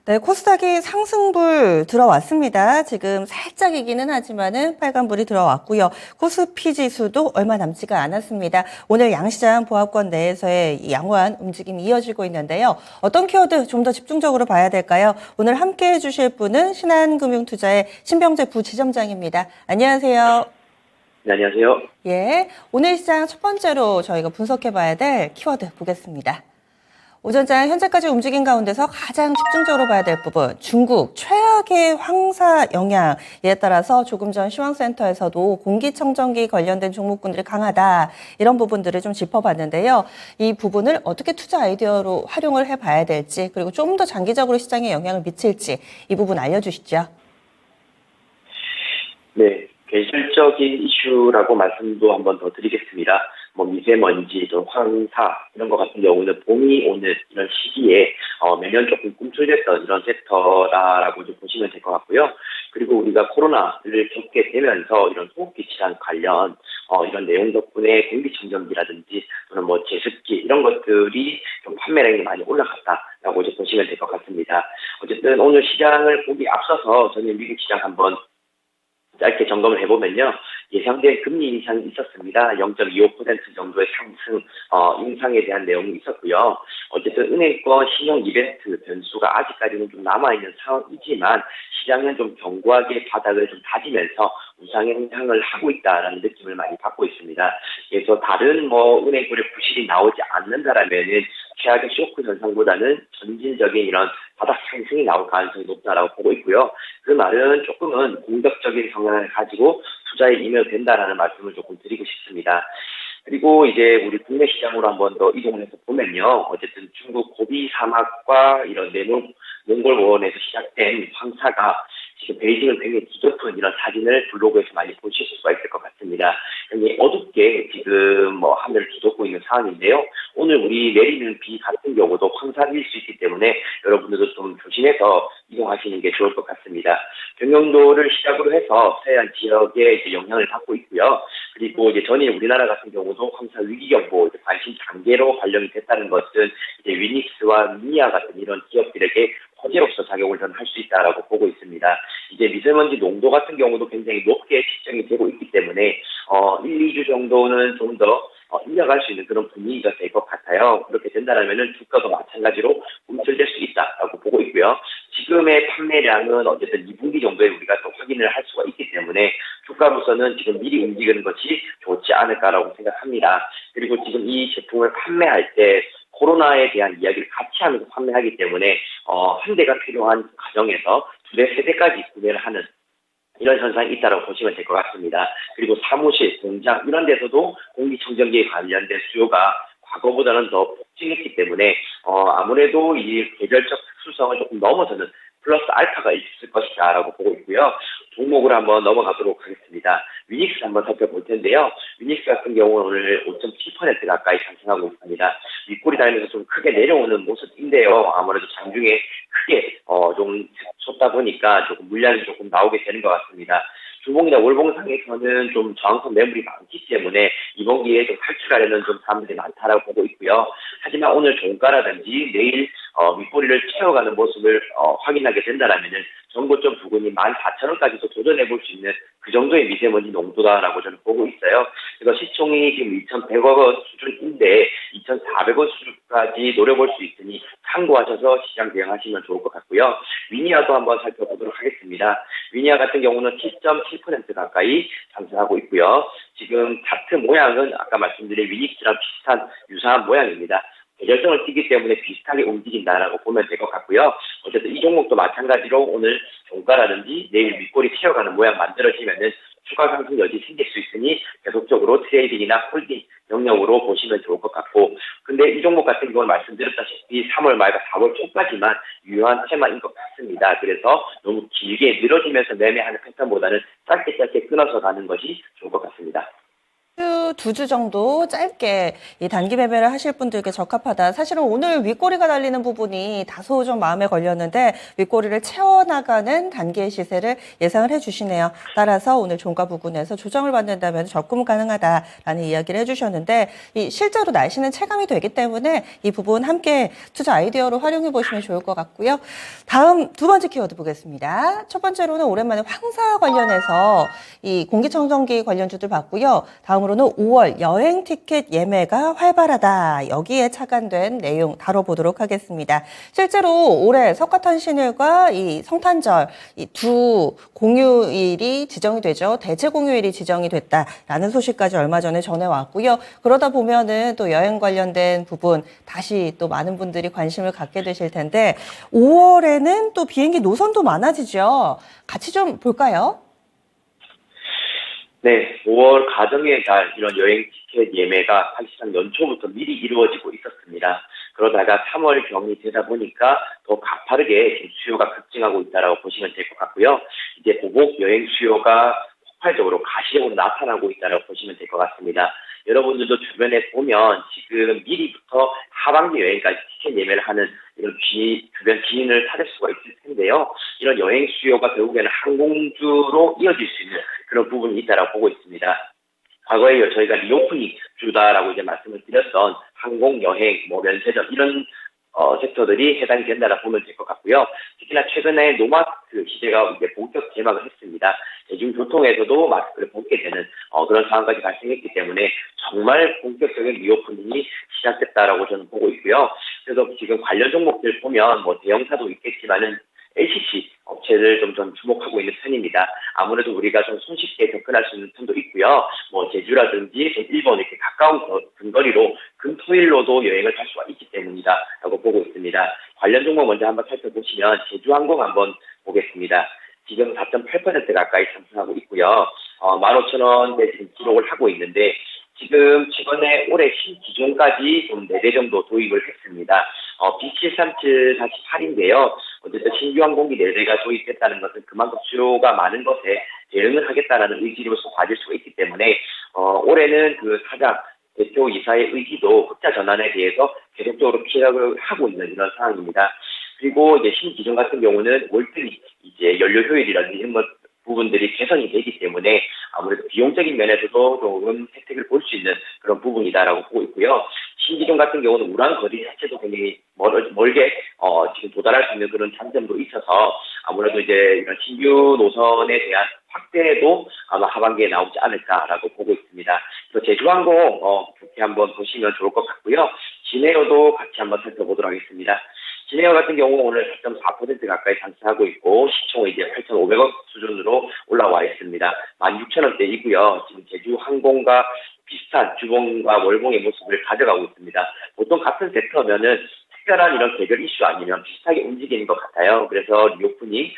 네, 코스닥이 상승불 들어왔습니다. 지금 살짝이기는 하지만은 빨간불이 들어왔고요. 코스피 지수도 얼마 남지가 않았습니다. 오늘 양시장 보합권 내에서의 이 양호한 움직임이 이어지고 있는데요. 어떤 키워드 좀 더 집중적으로 봐야 될까요? 오늘 함께 해주실 분은 신한금융투자의 신병재 부지점장입니다. 안녕하세요. 네, 안녕하세요. 예, 오늘 시장 첫 번째로 저희가 분석해 봐야 될 키워드 보겠습니다. 오전장 현재까지 움직인 가운데서 가장 집중적으로 봐야 될 부분, 중국 최악의 황사 영향에 따라서 조금 전 시황센터에서도 공기청정기 관련된 종목군들이 강하다, 이런 부분들을 좀 짚어봤는데요. 이 부분을 어떻게 투자 아이디어로 활용을 해봐야 될지, 그리고 좀 더 장기적으로 시장에 영향을 미칠지, 이 부분 알려주시죠. 네, 계절적인 이슈라고 말씀도 한번 더 드리겠습니다. 뭐 미세먼지, 또 황사 이런 것 같은 경우는 봄이 오는 이런 시기에 매년 조금 꿈틀댔던 이런 섹터라고 좀 보시면 될 것 같고요. 그리고 우리가 코로나를 겪게 되면서 이런 호흡기 질환 관련 이런 내용 덕분에 공기청정기라든지 또는 뭐 제습기 이런 것들이 좀 판매량이 많이 올라갔다라고 이제 보시면 될 것 같습니다. 어쨌든 오늘 시장을 보기 앞서서 저는 미국 시장 한번 짧게 점검을 해보면요. 예상된 금리 인상이 있었습니다. 0.25% 정도의 상승, 인상에 대한 내용이 있었고요. 어쨌든 은행권 신용 이벤트 변수가 아직까지는 좀 남아있는 상황이지만 시장은 좀 견고하게 바닥을 좀 다지면서 우상향을 하고 있다라는 느낌을 많이 받고 있습니다. 그래서 다른 뭐 은행권의 부실이 나오지 않는다라면은 최악의 쇼크 현상보다는 점진적인 이런 바닥 상승이 나올 가능성이 높다라고 보고 있고요. 그 말은 조금은 공격적인 성향을 가지고 투자에 임해도 된다라는 말씀을 조금 드리고 싶습니다. 그리고 이제 우리 국내 시장으로 한번 더 이동을 해서 보면요. 어쨌든 중국 고비 사막과 이런 몽골원에서 시작된 황사가 지금 베이징을 굉장히 뒤덮은 이런 사진을 블로그에서 많이 보실 수가 있을 것 같습니다. 굉장히 어둡게 지금 뭐 하늘을 뒤덮고 있는 상황인데요. 오늘 우리 내리는 비 같은 경우도 황사일 수 있기 때문에 여러분들도 좀 조심해서 이동하시는 게 좋을 것 같습니다. 경영도를 시작으로 해서 서해안 지역에 이제 영향을 받고 있고요. 그리고 이제 전일 우리나라 같은 경우도 황사 위기경보 관심 단계로 발령이 됐다는 것은 이제 위닉스와 미니아 같은 이런 기업들에게 호재로서 작용을 저는 할 수 있다라고 보고 있습니다. 이제 미세먼지 농도 같은 경우도 굉장히 높게 측정이 되고 있기 때문에 1, 2주 정도는 좀 더 이어갈 수 있는 그런 분위기가 될 것 같아요. 그렇게 된다면은 주가도 마찬가지로 움츠릴 수 있다라고 보고 있고요. 지금의 판매량은 어쨌든 2분기 정도에 우리가 또 확인을 할 수가 있기 때문에 주가로서는 지금 미리 움직이는 것이 좋지 않을까라고 생각합니다. 그리고 지금 이 제품을 판매할 때 코로나에 대한 이야기를 같이 하면서 판매하기 때문에 한 대가 필요한 가정에서 두 대, 세 대까지 구매를 하는 이런 현상이 있다고 보시면 될 것 같습니다. 그리고 사무실, 공장 이런 데서도 공기청정기에 관련된 수요가 과거보다는 더 폭증했기 때문에 아무래도 이 계절적 특수성을 조금 넘어서는 플러스 알파가 있을 것이다라고 보고 있고요. 종목으로 한번 넘어가도록 하겠습니다. 위닉스 한번 살펴볼 텐데요. 위닉스 같은 경우는 오늘 5.7% 가까이 상승하고 있습니다. 윗골이 달면서 좀 크게 내려오는 모습인데요. 아무래도 장중에 크게 좀 쏟다 보니까 조금 물량이 조금 나오게 되는 것 같습니다. 주봉이나 월봉상에서는 좀 저항선 매물이 많기 때문에 이번 기회에 좀 탈출하려는 좀 사람들이 많다라고 보고 있고요. 하지만 오늘 종가라든지 내일 윗꼬리를 채워가는 모습을 확인하게 된다라면은 전고점 부근이 14,000원까지도 도전해 볼 수 있는 그 정도의 미세먼지 농도다라고 저는 보고 있어요. 그래서 시총이 지금 2,100억 원 수준인데 2,400원 수준까지 노려볼 수 있으니 참고하셔서 시장 대응하시면 좋을 것 같고요. 위니아도 한번 살펴보도록 하겠습니다. 위니아 같은 경우는 7.7% 가까이 상승하고 있고요. 지금 차트 모양은 아까 말씀드린 위닉스랑 비슷한 유사한 모양입니다. 계절성을 띠기 때문에 비슷하게 움직인다라고 보면 될 것 같고요. 어쨌든 이 종목도 마찬가지로 오늘 종가라든지 내일 윗골이 채워가는 모양 만들어지면은 추가 상승 여지 생길 수 있으니 계속적으로 트레이딩이나 홀딩 영역으로 보시면 좋을 것 같고, 근데 이 종목 같은 경우는 말씀드렸다시피 3월 말과 4월 초까지만 유효한 테마인 것 같습니다. 그래서 너무 길게 늘어지면서 매매하는 패턴보다는 짧게 끊어서 가는 것이 좋을 것 같습니다. 두 주 정도 짧게 이 단기 매매를 하실 분들께 적합하다. 사실은 오늘 윗꼬리가 달리는 부분이 다소 좀 마음에 걸렸는데 윗꼬리를 채워나가는 단기의 시세를 예상을 해주시네요. 따라서 오늘 종가 부근에서 조정을 받는다면 접근 가능하다라는 이야기를 해주셨는데 실제로 날씨는 체감이 되기 때문에 이 부분 함께 투자 아이디어로 활용해 보시면 좋을 것 같고요. 다음 두 번째 키워드 보겠습니다. 첫 번째로는 오랜만에 황사 관련해서 이 공기청정기 관련주들 봤고요. 다음으로는 5월 여행 티켓 예매가 활발하다. 여기에 착안된 내용 다뤄보도록 하겠습니다. 실제로 올해 석가탄신일과 이 성탄절 이 두 공휴일이 지정이 되죠. 대체 공휴일이 지정이 됐다라는 소식까지 얼마 전에 전해왔고요. 그러다 보면은 또 여행 관련된 부분 다시 또 많은 분들이 관심을 갖게 되실 텐데 5월에는 또 비행기 노선도 많아지죠. 같이 좀 볼까요? 네, 5월 가정의 달 이런 여행 티켓 예매가 사실상 연초부터 미리 이루어지고 있었습니다. 그러다가 3월 경이 되다 보니까 더 가파르게 수요가 급증하고 있다라고 보시면 될 것 같고요. 이제 보복 여행 수요가 폭발적으로 가시적으로 나타나고 있다라고 보시면 될 것 같습니다. 여러분들도 주변에 보면 지금 미리부터 하반기 여행까지 티켓 예매를 하는 이런 주변 지인을 찾을 수가 있을 텐데요. 이런 여행 수요가 결국에는 항공주로 이어질 수 있는 그런 부분이 있다라고 보고 있습니다. 과거에 저희가 리오프닝 주다라고 이제 말씀을 드렸던 항공, 여행, 면세점 이런 섹터들이 해당이 된다라고 보면 될 것 같고요. 특히나 최근에 노마스크 시대가 이제 본격 개막을 했습니다. 대중교통에서도 마스크를 벗게 되는 그런 상황까지 발생했기 때문에 정말 본격적인 리오프닝이 시작됐다라고 저는 보고 있고요. 그래서 지금 관련 종목들 보면 뭐 대형사도 있겠지만은 LCC 업체를 좀 주목하고 있는 편입니다. 아무래도 우리가 좀 손쉽게 접근할 수 있는 편도 있고요. 뭐 제주라든지 좀 일본 이렇게 가까운 근거리로 금토일로도 여행을 할 수가 있기 때문이다라고 보고 있습니다. 관련 종목 먼저 한번 살펴보시면 제주항공 한번 보겠습니다. 지금 4.8% 가까이 상승하고 있고요. 15,000원대 지금 기록을 하고 있는데 지금 최근에 올해 신기종까지 좀 4대 정도 도입을 했습니다. B737-8인데요. 어쨌든 신규 항공기 4대가 도입됐다는 것은 그만큼 수요가 많은 것에 대응을 하겠다는 의지로서 봐줄 수가 있기 때문에 올해는 그 사장 대표이사의 의지도 흑자 전환에 대해서 계속적으로 피력을 하고 있는 이런 상황입니다. 그리고 이제 신기종 같은 경우는 월등히 이제 연료 효율이라든지 이런 부분들이 개선이 되기 때문에 아무래도 비용적인 면에서도 조금 혜택을 볼 수 있는 그런 부분이다라고 보고 있고요. 신기종 같은 경우는 우량 거리 자체도 굉장히 멀게 지금 도달할 수 있는 그런 장점도 있어서 아무래도 이제 이런 신규 노선에 대한 확대도 아마 하반기에 나오지 않을까라고 보고 있습니다. 그래서 제주항공 그렇게 한번 보시면 좋을 것 같고요. 진에어도 같이 한번 살펴보도록 하겠습니다. 진에어 같은 경우 오늘 4.4% 가까이 상승하고 있고 시총 이제 8,500억 수준으로 올라와 있습니다. 16,000원대이고요. 지금 제주항공과 비슷한 주봉과 월봉의 모습을 가져가고 있습니다. 보통 같은 섹터면은 특별한 이런 개별 이슈 아니면 비슷하게 움직이는 것 같아요. 그래서 리오프닝,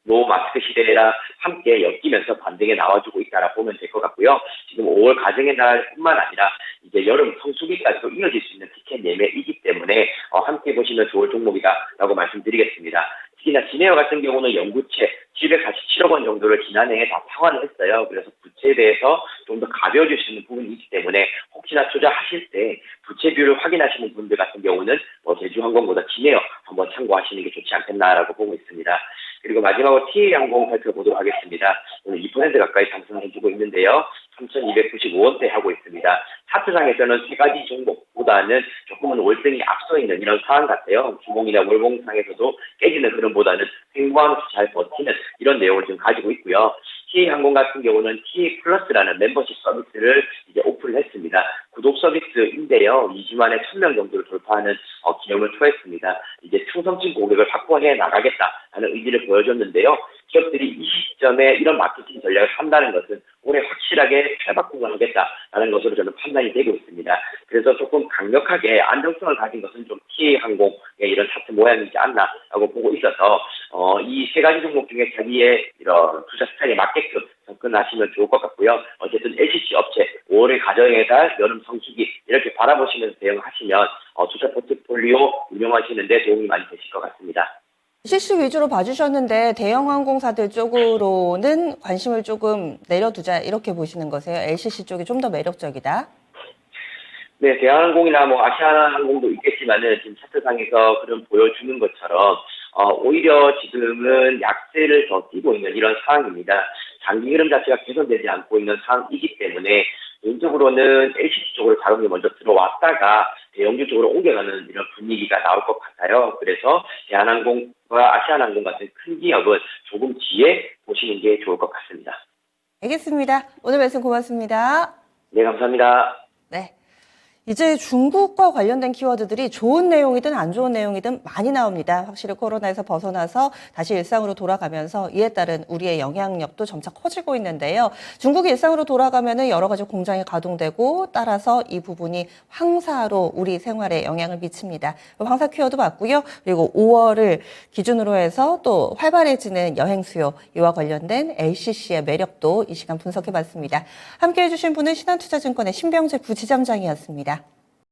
노마스크 시대랑 함께 엮이면서 반등에 나와주고 있다라고 보면 될 것 같고요. 지금 5월 가정의 날뿐만 아니라 이제 여름 성수기까지도 이어질 수 있는 티켓 예매이기 때문에 함께 보시면 좋을 종목이다라고 말씀드리겠습니다. 특히나 진에어 같은 경우는 연구채 747억 원 정도를 지난해에 다 상환을 했어요. 그래서 부채에 대해서 좀 더 가벼워질 수 있는 부분이 있기 때문에 혹시나 투자하실 때 부채비율을 확인하시는 분들 같은 경우는 제주항공보다 진에어 한번 참고하시는 게 좋지 않겠나라고 보고 있습니다. 그리고 마지막으로 TA항공 살펴보도록 하겠습니다. 오늘 2% 가까이 상승해주고 있는데요. 3,295원대 하고 있습니다. 차트상에서는 세 가지 종목보다는 조금은 월등히 앞서 있는 이런 상황 같아요. 주봉이나 월봉상에서도 깨지는 흐름보다는 횡보하면서 잘 버티는 이런 내용을 지금 가지고 있고요. TA항공 같은 경우는 TA 플러스라는 멤버십 서비스를 이제 오픈을 했습니다. 구독 서비스인데요. 2주 만에 1,000명 정도를 돌파하는 기념을 토했습니다. 이제 충성층 고객을 확보해 나가겠다라는 의지를 보여줬는데요. 기업들이 이 시점에 이런 마케팅 전략을 한다는 것은 올해 확실하게 탈바꿈을 하겠다라는 것으로 저는 판단이 되고 있습니다. 그래서 조금 강력하게 안정성을 가진 것은 좀 TA항공의 이런 차트 모양이지 않나라고 보고 있어서 이 세 가지 종목 중에 자기의 이런 투자 스타일에 맞게끔 접근하시면 좋을 것 같고요. 어쨌든 LCC 업체 5월의 가정의 달, 여름 성수기 이렇게 바라보시면서 대응하시면 투자 포트폴리오 운영하시는 데 도움이 많이 되실 것 같습니다. LCC 위주로 봐주셨는데 대형 항공사들 쪽으로는 관심을 조금 내려두자 이렇게 보시는 거세요? LCC 쪽이 좀 더 매력적이다? 네, 대한항공이나 뭐 아시아나항공도 있겠지만은 지금 차트상에서 그런 보여주는 것처럼 오히려 지금은 약세를 더 띄고 있는 이런 상황입니다. 장기 흐름 자체가 개선되지 않고 있는 상황이기 때문에 개인적으로는 LCC 쪽으로 자금이 먼저 들어왔다가 대형주 쪽으로 옮겨가는 이런 분위기가 나올 것 같아요. 그래서 대한항공과 아시아나항공 같은 큰 기업은 조금 뒤에 보시는 게 좋을 것 같습니다. 알겠습니다. 오늘 말씀 고맙습니다. 네, 감사합니다. 네. 이제 중국과 관련된 키워드들이 좋은 내용이든 안 좋은 내용이든 많이 나옵니다. 확실히 코로나에서 벗어나서 다시 일상으로 돌아가면서 이에 따른 우리의 영향력도 점차 커지고 있는데요. 중국이 일상으로 돌아가면은 여러 가지 공장이 가동되고 따라서 이 부분이 황사로 우리 생활에 영향을 미칩니다. 황사 키워드 봤고요. 그리고 5월을 기준으로 해서 또 활발해지는 여행 수요, 이와 관련된 LCC의 매력도 이 시간 분석해 봤습니다. 함께 해주신 분은 신한투자증권의 신병재 부지점장이었습니다.